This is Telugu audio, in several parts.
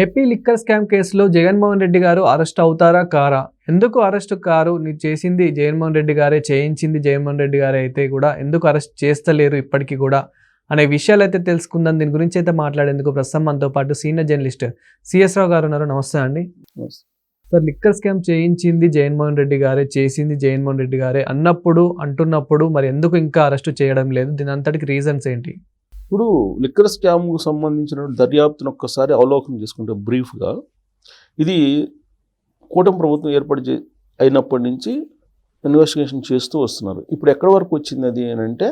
ఏపీ లిక్కర్ స్కామ్ కేసులో జగన్మోహన్ రెడ్డి గారు అరెస్ట్ అవుతారా కారా? ఎందుకు అరెస్ట్ కారు? మీరు చేసింది జగన్మోహన్ రెడ్డి గారే, చేయించింది జగన్మోహన్ రెడ్డి గారే అయితే కూడా ఎందుకు అరెస్ట్ చేస్తలేరు ఇప్పటికీ కూడా అనే విషయాలు అయితే తెలుసుకుందాం. దీని గురించి అయితే మాట్లాడేందుకు ప్రస్తుతం మనతో పాటు సీనియర్ జర్నలిస్ట్ సిఎస్ రావు గారు ఉన్నారు. నమస్తే అండి. సార్, లిక్కర్ స్కామ్ చేయించింది జగన్మోహన్ రెడ్డి గారే, చేసింది జగన్మోహన్ రెడ్డి గారే అంటున్నప్పుడు మరి ఎందుకు ఇంకా అరెస్ట్ చేయడం లేదు? దీని అంతటికి రీజన్స్ ఏంటి? ఇప్పుడు లిక్కర్ స్కామ్కు సంబంధించిన దర్యాప్తును ఒక్కసారి అవలోకనం చేసుకుంటే బ్రీఫ్గా, ఇది కూటమి ప్రభుత్వం అయినప్పటి నుంచి ఇన్వెస్టిగేషన్ చేస్తూ వస్తున్నారు. ఇప్పుడు ఎక్కడి వరకు వచ్చింది అది అని అంటే,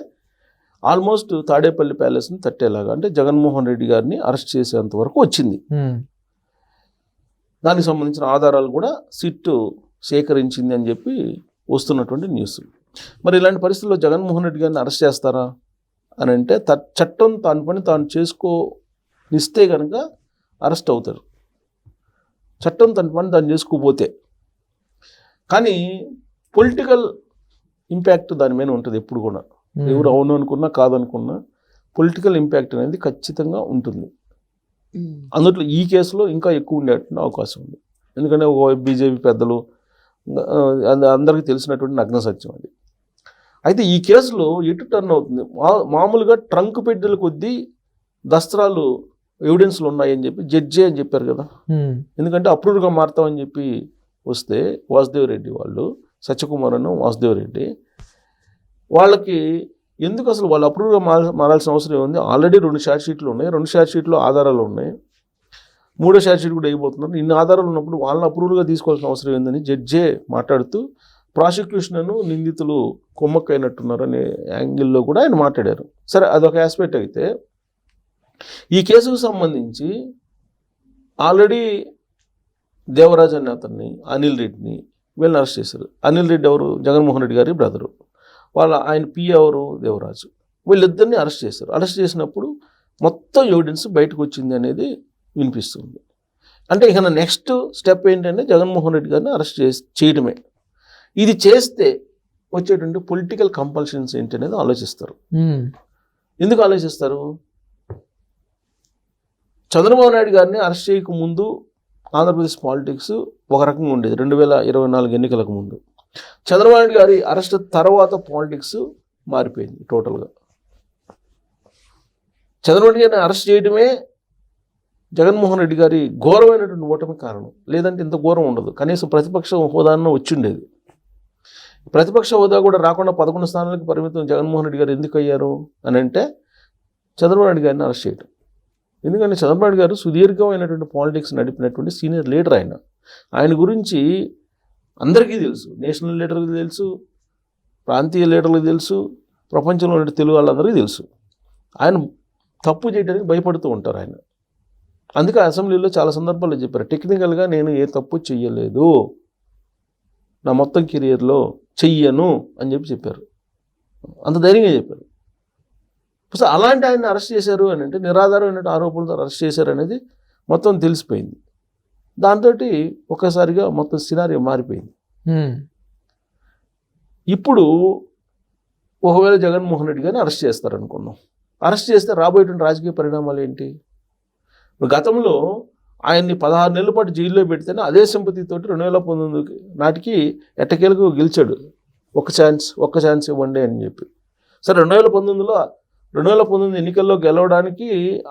ఆల్మోస్ట్ తాడేపల్లి ప్యాలెస్ని తట్టేలాగా, అంటే జగన్మోహన్ రెడ్డి గారిని అరెస్ట్ చేసేంత వరకు వచ్చింది. దానికి సంబంధించిన ఆధారాలు కూడా సిట్ సేకరించింది అని చెప్పి వస్తున్నటువంటి న్యూస్. మరి ఇలాంటి పరిస్థితుల్లో జగన్మోహన్ రెడ్డి గారిని అరెస్ట్ చేస్తారా అని అంటే, చట్టం తాను పని తాను చేసుకోనిస్తే కనుక అరెస్ట్ అవుతారు, చట్టం తన పని తాను చేసుకోపోతే. కానీ పొలిటికల్ ఇంపాక్ట్ దాని మీద ఉంటుంది ఎప్పుడు కూడా. ఎవరు అవును అనుకున్నా కాదనుకున్నా పొలిటికల్ ఇంపాక్ట్ అనేది ఖచ్చితంగా ఉంటుంది. అందులో ఈ కేసులో ఇంకా ఎక్కువ ఉండేటువంటి అవకాశం ఉంది. ఎందుకంటే బీజేపీ పెద్దలు అందరికీ తెలిసినటువంటి నగ్న సత్యం అది. అయితే ఈ కేసులో ఎటు టర్న్ అవుతుంది, మామూలుగా ట్రంక్ పెట్టెల కొద్దీ దస్త్రాలు ఎవిడెన్స్లు ఉన్నాయని చెప్పి జడ్జి అని చెప్పారు కదా. ఎందుకంటే అప్రూవ్గా మారుతామని చెప్పి వస్తే వాసుదేవ్ రెడ్డి వాళ్ళు, సత్యకుమార్ అను వాసుదేవ్ రెడ్డి వాళ్ళకి ఎందుకు అసలు వాళ్ళు అప్రూవ్గా మారాల్సిన అవసరం ఏముంది? ఆల్రెడీ 2 ఛార్జ్ షీట్లు ఉన్నాయి, 2 ఛార్జ్ షీట్లో ఆధారాలు ఉన్నాయి, 3వ ఛార్జ్ షీట్ కూడా అయిపోతున్నారు. ఇన్ని ఆధారాలు ఉన్నప్పుడు వాళ్ళని అప్రూవ్గా తీసుకోవాల్సిన అవసరం ఏందని జడ్జే మాట్లాడుతూ ప్రాసిక్యూషన్ను నిందితులు కొమ్మక్కైనట్టున్నారు అనే యాంగిల్లో కూడా ఆయన మాట్లాడారు. సరే, అదొక ఆస్పెక్ట్. అయితే ఈ కేసుకు సంబంధించి ఆల్రెడీ దేవరాజ్ అనే అతన్ని, అనిల్ రెడ్డిని వీళ్ళని అరెస్ట్ చేశారు. అనిల్ రెడ్డి ఎవరు? జగన్మోహన్ రెడ్డి గారి బ్రదరు. ఆయన పిఏ ఎవరు? దేవరాజు. వీళ్ళిద్దరిని అరెస్ట్ చేశారు. అరెస్ట్ చేసినప్పుడు మొత్తం ఎవిడెన్స్ బయటకు వచ్చింది అనేది వినిపిస్తుంది. అంటే ఇక నెక్స్ట్ స్టెప్ ఏంటంటే జగన్మోహన్ రెడ్డి గారిని అరెస్ట్ చేయడమే. ఇది చేస్తే వచ్చేటువంటి పొలిటికల్ కంపల్షన్స్ ఏంటి అనేది ఆలోచిస్తారు. ఎందుకు ఆలోచిస్తారు? చంద్రబాబు నాయుడు గారిని అరెస్ట్ చేయకముందు ఆంధ్రప్రదేశ్ పాలిటిక్స్ ఒక రకంగా ఉండేది. 2024 ఎన్నికలకు ముందు. చంద్రబాబు నాయుడు గారి అరెస్ట్ తర్వాత పాలిటిక్స్ మారిపోయింది టోటల్గా. చంద్రబాబు గారిని అరెస్ట్ చేయడమే జగన్మోహన్ రెడ్డి గారి ఘోరమైనటువంటి ఓటమి కారణం. లేదంటే ఇంత ఘోరం ఉండదు. కనీసం ప్రతిపక్ష హోదాను వచ్చిండేది. ప్రతిపక్ష హోదా కూడా రాకుండా 11 స్థానాలకు పరిమితం జగన్మోహన్ రెడ్డి గారు ఎందుకు అయ్యారు అని అంటే, చంద్రబాబు నాయుడు గారిని అరెస్ట్ చేయడం. ఎందుకంటే చంద్రబాబు నాయుడు గారు సుదీర్ఘమైనటువంటి పాలిటిక్స్ నడిపినటువంటి సీనియర్ లీడర్. ఆయన గురించి అందరికీ తెలుసు. నేషనల్ లీడర్కి తెలుసు, ప్రాంతీయ లీడర్లకు తెలుసు, ప్రపంచంలో ఉన్న తెలుగు వాళ్ళందరికీ తెలుసు. ఆయన తప్పు చేయడానికి భయపడుతూ ఉంటారు ఆయన. అందుకే అసెంబ్లీలో చాలా సందర్భాల్లో చెప్పారు, టెక్నికల్గా నేను ఏ తప్పు చెయ్యలేదు, నా మొత్తం కెరియర్లో చెయ్యను అని చెప్పారు. అంత ధైర్యంగా చెప్పారు. సో అలాంటి ఆయన అరెస్ట్ చేశారు అని అంటే, నిరాధారమైన ఆరోపణలతో అరెస్ట్ చేశారు అనేది మొత్తం తెలిసిపోయింది. దాంతో ఒక్కసారిగా మొత్తం సినారియో మారిపోయింది. ఇప్పుడు ఒకవేళ జగన్మోహన్ రెడ్డి గారిని అరెస్ట్ చేస్తారనుకున్నాం. అరెస్ట్ చేస్తే రాబోయేటువంటి రాజకీయ పరిణామాలు ఏంటి? గతంలో ఆయన్ని 16 నెలల పాటు జైల్లో పెడితేనే అదే సింపతితో 2019 నాటికి ఎట్టకేలకు గెలిచాడు. ఒక్క ఛాన్స్ ఇవ్వండి అని చెప్పి. సరే, 2019 ఎన్నికల్లో గెలవడానికి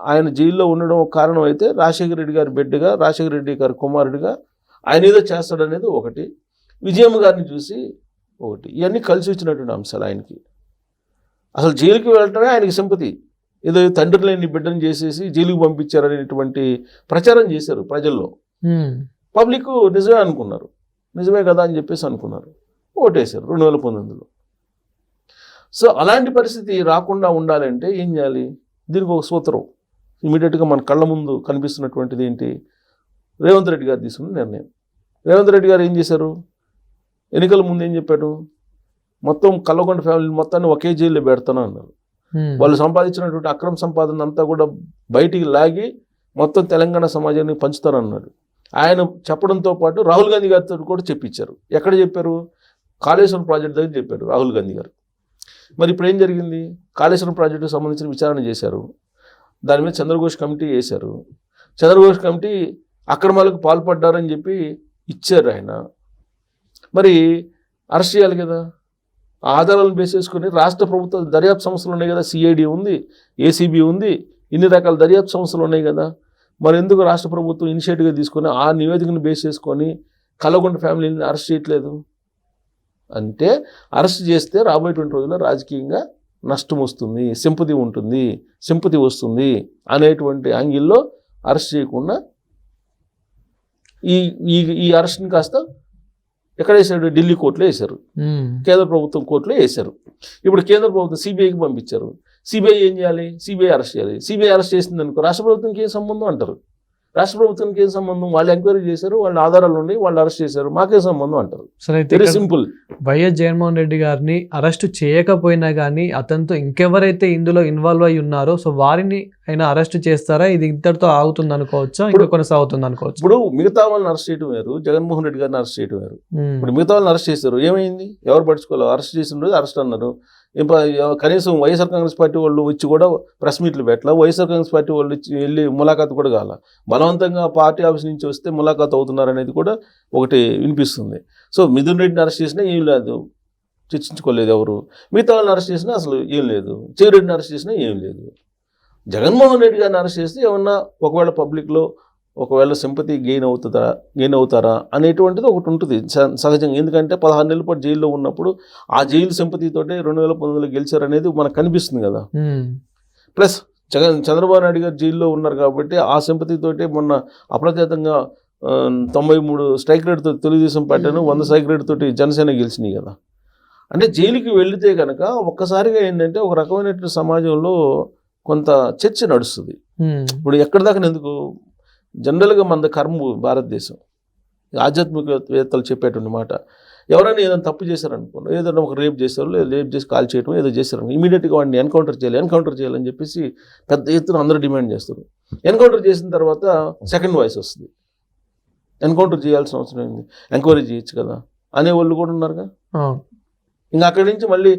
ఆయన జైల్లో ఉండడం ఒక కారణం అయితే, రాజశేఖర రెడ్డి గారి బిడ్డగా, రాజశేఖర రెడ్డి గారి కుమారుడిగా ఆయన ఏదో చేస్తాడనేది ఒకటి, విజయమ్మ గారిని చూసి ఒకటి, ఇవన్నీ కలిసి వచ్చినటువంటి అంశాలు ఆయనకి. అసలు జైలుకి వెళ్ళటమే ఆయనకి సింపతి. ఏదో తండ్రి లేని బిడ్డను చేసేసి జైలుకి పంపించారనేటువంటి ప్రచారం చేశారు ప్రజల్లో. పబ్లిక్ నిజమే అనుకున్నారు, నిజమే కదా అని చెప్పేసి అనుకున్నారు, ఓటేశారు 2019లో. సో అలాంటి పరిస్థితి రాకుండా ఉండాలంటే ఏం చేయాలి? దీనికి ఒక సూత్రం ఇమీడియట్గా మన కళ్ళ ముందు కనిపిస్తున్నటువంటిది ఏంటి? రేవంత్ రెడ్డి గారు తీసుకున్న నిర్ణయం. రేవంత్ రెడ్డి గారు ఏం చేశారు? ఎన్నికల ముందు ఏం చెప్పాడు? మొత్తం కల్లగొండ ఫ్యామిలీ మొత్తాన్ని ఒకే జైల్లో పెడతాను అన్నారు. వాళ్ళు సంపాదించినటువంటి అక్రమ సంపాదన అంతా కూడా బయటికి లాగి మొత్తం తెలంగాణ సమాజానికి పంచుతారన్నాడు. ఆయన చెప్పడంతో పాటు రాహుల్ గాంధీ గారితో కూడా చెప్పించారు. ఎక్కడ చెప్పారు? కాళేశ్వరం ప్రాజెక్ట్ దగ్గర చెప్పారు రాహుల్ గాంధీ గారు. మరి ఇప్పుడు ఏం జరిగింది? కాళేశ్వరం ప్రాజెక్టుకు సంబంధించిన విచారణ చేశారు. దాని మీద చంద్రఘోష్ కమిటీ వేశారు. చంద్రబాబు కమిటీ అక్రమాలకు పాల్పడ్డారని చెప్పి ఇచ్చారు ఆయన. మరి అరెస్ట్ చేయాలి కదా. ఆధారాలను బేస్ చేసుకుని రాష్ట్ర ప్రభుత్వ దర్యాప్తు సంస్థలు ఉన్నాయి కదా, సిఐడి ఉంది, ఏసీబీ ఉంది, ఇన్ని రకాల దర్యాప్తు సంస్థలు ఉన్నాయి కదా. మరి ఎందుకు రాష్ట్ర ప్రభుత్వం ఇనిషియేటివ్గా తీసుకొని ఆ నివేదికను బేస్ చేసుకొని కల్లగొండ ఫ్యామిలీని అరెస్ట్ చేయట్లేదు? అంటే అరెస్ట్ చేస్తే రాబోయేటువంటి రోజుల్లో రాజకీయంగా నష్టం వస్తుంది, సింపతి వస్తుంది అనేటువంటి యాంగిల్లో అరెస్ట్ చేయకుండా ఈ అరెస్ట్ని కాస్త ఎక్కడ వేశారు? ఢిల్లీ కోర్టులో వేశారు, కేంద్ర ప్రభుత్వం కోర్టులో వేశారు. ఇప్పుడు కేంద్ర ప్రభుత్వం సిబిఐకి పంపించారు. సిబిఐ ఏం చేయాలి? సిబిఐ అరెస్ట్ చేయాలి. సిబిఐ అరెస్ట్ చేసింది అనుకో రాష్ట్ర ప్రభుత్వంకి ఏం సంబంధం అంటారు. రాష్ట్ర ప్రభుత్వానికి ఏం సంబంధం? వాళ్ళు ఎంక్వైరీ చేశారు, వాళ్ళ ఆధారాలు ఉన్నాయి, వాళ్ళు అరెస్ట్ చేశారు, మాకే సంబంధం అంటారు. Very simple. YS Jaganmohan Reddy గారిని అరెస్ట్ చేయకపోయినా కానీ అతనితో ఇంకెవరైతే ఇందులో ఇన్వాల్వ్ అయి ఉన్నారో సో వారిని అయినా అరెస్ట్ చేస్తారా? ఇది ఇంతటితో ఆగుతుంది అనుకోవచ్చా, ఇంకా కొనసాగుతుంది అనుకోవచ్చు? ఇప్పుడు మిగతా వాళ్ళని అరెస్ట్ చేయడం వేరు, జగన్మోహన్ రెడ్డి గారిని అరెస్ట్ చేయడం వేరు. ఇప్పుడు మిగతా వాళ్ళని అరెస్ట్ చేశారు, ఏమైంది? ఎవరు పట్టించుకోవాలి? అరెస్ట్ చేసిన రోజు అరెస్ట్ అన్నారు. కనీసం వైఎస్ఆర్ కాంగ్రెస్ పార్టీ వాళ్ళు వచ్చి కూడా ప్రెస్ మీట్లు పెట్టాల, వైఎస్ఆర్ కాంగ్రెస్ పార్టీ వాళ్ళు వెళ్ళి ములాఖాత్ కూడా కాల. బలవంతంగా పార్టీ ఆఫీస్ నుంచి వస్తే ములాఖాత్ అవుతున్నారు అనేది కూడా ఒకటి వినిపిస్తుంది. సో మిథున్ రెడ్డిని అరెస్ట్ చేసినా ఏం లేదు, చర్చించుకోలేదు ఎవరు. మిగతా వాళ్ళని అరెస్ట్ చేసినా అసలు ఏం లేదు. చెవిరెడ్డిని అరెస్ట్ చేసినా ఏం లేదు. జగన్మోహన్ రెడ్డి గారిని అరెస్ట్ చేస్తే ఏమన్నా ఒకవేళ పబ్లిక్లో ఒకవేళ సింపతి గెయిన్ అవుతారా అనేటువంటిది ఒకటి ఉంటుంది సహజంగా. ఎందుకంటే 16 నెలల పాటు జైల్లో ఉన్నప్పుడు ఆ జైలు సింపతితోటే 2019లో గెలిచారనేది మనకు కనిపిస్తుంది కదా. ప్లస్ చంద్రబాబు నాయుడు గారు జైల్లో ఉన్నారు కాబట్టి ఆ సింపతితోటే మొన్న అప్రఖ్యాతంగా 93 స్ట్రైక్ రేట్తో తెలుగుదేశం పార్టీను 100 స్ట్రైక్ రేట్ తోటి జనసేన గెలిచినాయి కదా. అంటే జైలుకి వెళితే కనుక ఒక్కసారిగా ఏంటంటే ఒక రకమైనటువంటి సమాజంలో కొంత చర్చ నడుస్తుంది. ఇప్పుడు ఎక్కడి దాకా ఎందుకు జనరల్గా మన కర్మ భారతదేశం ఆధ్యాత్మికవేత్తలు చెప్పేటువంటి మాట, ఎవరైనా ఏదైనా తప్పు చేశారనుకోండి, ఏదైనా ఒక రేప్ చేశారు, లేదా రేప్ చేసి కాల్ చేయడం ఏదో చేశారు, ఇమీడియట్గా వాడిని ఎన్కౌంటర్ చేయాలని చెప్పేసి పెద్ద ఎత్తున అందరూ డిమాండ్ చేస్తారు. ఎన్కౌంటర్ చేసిన తర్వాత సెకండ్ వాయిస్ వస్తుంది, ఎన్కౌంటర్ చేయాల్సిన అవసరం ఏంది, ఎంక్వైరీ చేయొచ్చు కదా అనేవాళ్ళు కూడా ఉన్నారుగా. ఇంకా అక్కడి నుంచి మళ్ళీ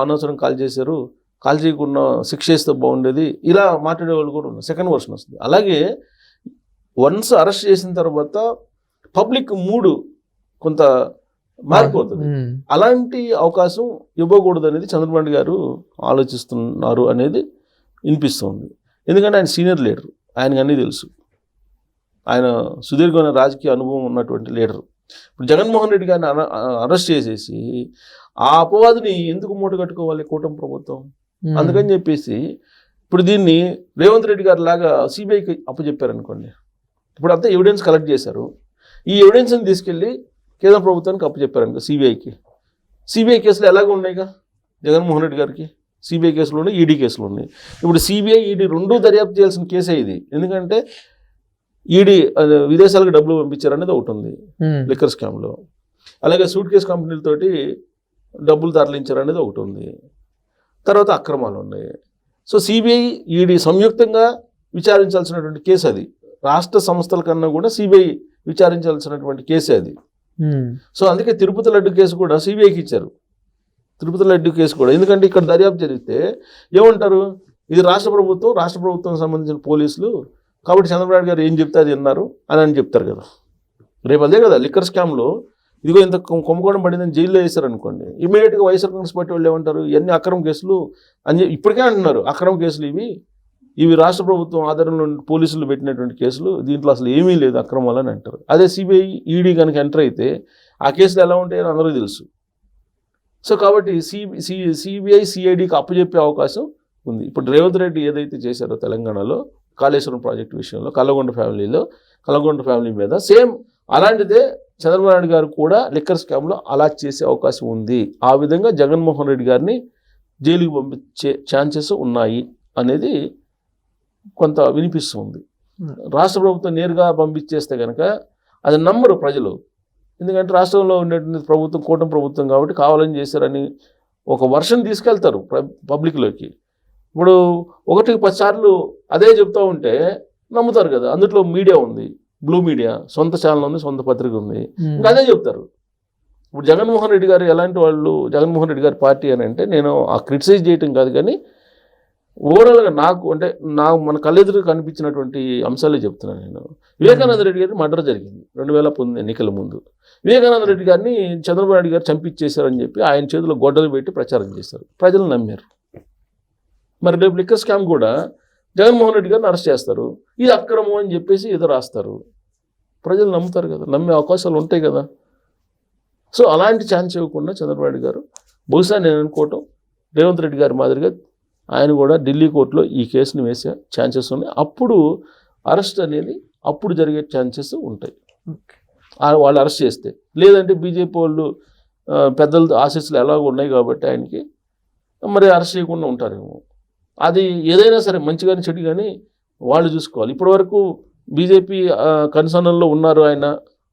అనవసరం కాల్ చేశారు, కాల్ చేయకుండా శిక్ష చేస్తే బాగుండేది, ఇలా మాట్లాడే వాళ్ళు కూడా ఉన్నారు. సెకండ్ వర్షన్ వస్తుంది. అలాగే వన్స్ అరెస్ట్ చేసిన తర్వాత పబ్లిక్ మూడు కొంత మారిపోతుంది. అలాంటి అవకాశం ఇవ్వకూడదు అనేది చంద్రబాబు గారు ఆలోచిస్తున్నారు అనేది వినిపిస్తుంది. ఎందుకంటే ఆయన సీనియర్ లీడర్, ఆయనకు అన్నీ తెలుసు, ఆయన సుదీర్ఘమైన రాజకీయ అనుభవం ఉన్నటువంటి లీడర్. ఇప్పుడు జగన్మోహన్ రెడ్డి గారిని అరెస్ట్ చేసేసి ఆ అపవాదిని ఎందుకు మూట కట్టుకోవాలి కూటమి ప్రభుత్వం? అందుకని చెప్పేసి ఇప్పుడు దీన్ని రేవంత్ రెడ్డి గారి లాగా సిబిఐకి అప్పచెప్పారనుకోండి. ఇప్పుడు అంతా ఎవిడెన్స్ కలెక్ట్ చేశారు, ఈ ఎవిడెన్స్ని తీసుకెళ్ళి కేంద్ర ప్రభుత్వానికి అప్పచెప్పారనుకో సిబిఐకి. సిబిఐ కేసులు ఎలాగ ఉన్నాయిగా జగన్మోహన్ రెడ్డి గారికి, సిబిఐ కేసులు ఉన్నాయి, ఈడీ కేసులు ఉన్నాయి. ఇప్పుడు సిబిఐ ఈడీ రెండూ దర్యాప్తు చేయాల్సిన కేసే ఇది. ఎందుకంటే ఈడీ విదేశాలకు డబ్బులు పంపించారనేది ఒకటి ఉంది లిక్కర్ స్కామ్లో, అలాగే సూట్ కేసు కంపెనీలతోటి డబ్బులు తరలించారనేది ఒకటి ఉంది, తర్వాత అక్రమాలు ఉన్నాయి. సో సిబిఐ ఈడీ సంయుక్తంగా విచారించాల్సినటువంటి కేసు అది. రాష్ట్ర సంస్థల కన్నా కూడా సిబిఐ విచారించాల్సినటువంటి కేసే అది. సో అందుకే తిరుపతి లడ్డు కేసు కూడా సిబిఐకి ఇచ్చారు, తిరుపతి లడ్డు కేసు కూడా. ఎందుకంటే ఇక్కడ దర్యాప్తు జరిగితే ఏమంటారు, ఇది రాష్ట్ర ప్రభుత్వం సంబంధించిన పోలీసులు కాబట్టి చంద్రబాబు గారు ఏం చెప్తే అది విన్నారు అని చెప్తారు కదా. రేపు అదే కదా లిక్కర్ స్కామ్లో ఇదిగో ఇంత కుంభకోణం పడిందని జైల్లో వేశారనుకోండి, ఇమీడియట్గా వైఎస్ఆర్ కాంగ్రెస్ పార్టీ వాళ్ళు ఏమంటారు, ఇవన్నీ అక్రమ కేసులు అని ఇప్పటికే అంటున్నారు. అక్రమ కేసులు ఇవి రాష్ట్ర ప్రభుత్వం ఆధారంలో పోలీసులు పెట్టినటువంటి కేసులు, దీంట్లో అసలు ఏమీ లేదు అక్రమాలు అని అంటారు. అదే సిబిఐ ఈడీ కనుక ఎంటర్ అయితే ఆ కేసులు ఎలా ఉంటాయని అందరికీ తెలుసు. సో కాబట్టి సిబిఐ సిఐడికి అప్పచెప్పే అవకాశం ఉంది. ఇప్పుడు రేవంత్ రెడ్డి ఏదైతే చేశారో తెలంగాణలో కాళేశ్వరం ప్రాజెక్టు విషయంలో కల్లగొండ ఫ్యామిలీ మీద సేమ్ అలాంటిదే చంద్రబాబు నాయుడు గారు కూడా లిక్కర్ స్కామ్లో అలా చేసే అవకాశం ఉంది. ఆ విధంగా జగన్మోహన్ రెడ్డి గారిని జైలుకి పంపించే ఛాన్సెస్ ఉన్నాయి అనేది కొంత వినిపిస్తుంది. రాష్ట్ర ప్రభుత్వం నేరుగా పంపించేస్తే కనుక అది నమ్మరు ప్రజలు. ఎందుకంటే రాష్ట్రంలో ఉండేటువంటి ప్రభుత్వం కూటమి ప్రభుత్వం కాబట్టి కావాలని చేశారని ఒక వర్షన్ తీసుకెళ్తారు పబ్లిక్లోకి. ఇప్పుడు 1-10 సార్లు అదే చెప్తూ ఉంటే నమ్ముతారు కదా. అందులో మీడియా ఉంది, బ్లూ మీడియా, సొంత ఛానల్ ఉంది, సొంత పత్రిక ఉంది, ఇంకా అదే చెప్తారు. ఇప్పుడు జగన్మోహన్ రెడ్డి గారు ఎలాంటి వాళ్ళు, జగన్మోహన్ రెడ్డి గారి పార్టీ అని అంటే నేను ఆ క్రిటిసైజ్ చేయటం కాదు, కానీ ఓవరాల్గా నాకు అంటే మన కళ్ళెదురు కనిపించినటువంటి అంశాలే చెప్తున్నాను నేను. వివేకానంద రెడ్డి గారి మర్డర్ జరిగింది 2019 ఎన్నికల ముందు. వివేకానంద రెడ్డి గారిని చంద్రబాబు నాయుడు గారు చంపించేశారని చెప్పి ఆయన చేతిలో గొడ్డలు పెట్టి ప్రచారం చేశారు, ప్రజలు నమ్మారు. మరి రేపు లిక్కర్ స్కామ్ కూడా జగన్మోహన్ రెడ్డి గారిని అరెస్ట్ చేస్తారు, ఇది అక్రమం అని చెప్పేసి ఏదో రాస్తారు, ప్రజలు నమ్ముతారు కదా, నమ్మే అవకాశాలు ఉంటాయి కదా. సో అలాంటి ఛాన్స్ ఇవ్వకుండా చంద్రబాబు నాయుడు గారు బహుశా నేను అనుకోవటం రేవంత్ రెడ్డి గారి మాదిరిగా ఆయన కూడా ఢిల్లీ కోర్టులో ఈ కేసుని వేసే ఛాన్సెస్ ఉన్నాయి. అప్పుడు అరెస్ట్ అనేది అప్పుడు జరిగే ఛాన్సెస్ ఉంటాయి వాళ్ళు అరెస్ట్ చేస్తే. లేదంటే బీజేపీ వాళ్ళు పెద్దల ఆశీస్సులు ఎలాగో ఉన్నాయి కాబట్టి ఆయనకి మరి అరెస్ట్ చేయకుండా ఉంటారేమో. అది ఏదైనా సరే మంచి కానీ చెడు కానీ వాళ్ళు చూసుకోవాలి. ఇప్పటివరకు బీజేపీ కన్సర్న్లో ఉన్నారు ఆయన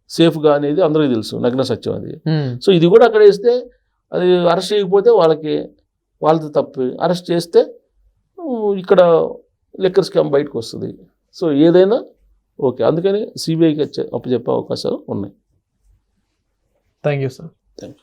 సేఫ్గా అనేది అందరికీ తెలుసు, నగ్న సత్యం అది. సో ఇది కూడా అక్కడ వేస్తే అది అరెస్ట్ చేయకపోతే వాళ్ళది తప్పు, అరెస్ట్ చేస్తే ఇక్కడ లిక్కర్ స్కామ్ బయటకు వస్తుంది. సో ఏదైనా ఓకే, అందుకని సిబిఐకి అప్పచెప్పే అవకాశాలు ఉన్నాయి. Thank you sir. Thank you.